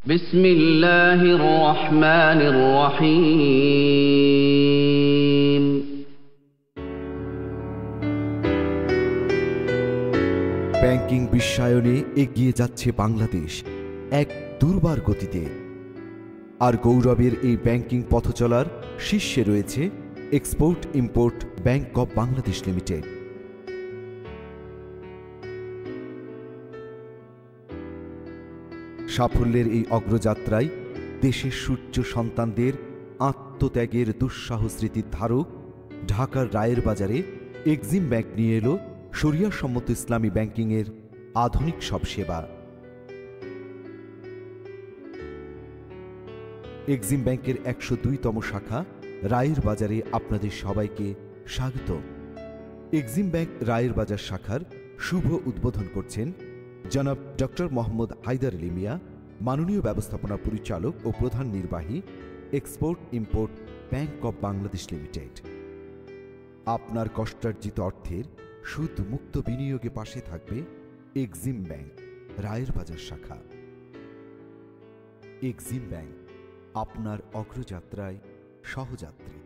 বিসমিল্লাহির রহমানির রহিম। ব্যাংকিং বিশ্বায়নে এগিয়ে যাচ্ছে বাংলাদেশ এক দুর্বার গতিতে। আর গৌরবের এই ব্যাংকিং পথচলার শীর্ষে রয়েছে export import bank of Bangladesh limited. সাফল্যের এই অগ্রযাত্রায় দেশের সূর্য সন্তানদের আত্মত্যাগের দুঃসাহ স্মৃতির ধারক ঢাকার রায়ের বাজারে এক্সিম ব্যাংক নিয়ে এলো শরিয়াসম্মত ইসলামী ব্যাংকিংয়ের আধুনিক সব সেবা। এক্সিম ব্যাংকের ১০২তম শাখা রায়ের বাজারে আপনাদের সবাইকে স্বাগত। এক্সিম ব্যাংক রায়ের বাজার শাখার শুভ উদ্বোধন করছেন জনাব ডক্টর মোহাম্মদ হায়দার আলী মিয়া, মাননীয় ব্যবস্থাপনা পরিচালক ও প্রধান নির্বাহী, export import bank of Bangladesh limited. আপনার কষ্টার্জিত অর্থের সুদ মুক্ত বিনিয়োগে পাশে থাকবে এক্সিম ব্যাংক রায়ের বাজার শাখা। এক্সিম ব্যাংক আপনার অগ্রযাত্রায় সহযাত্রী।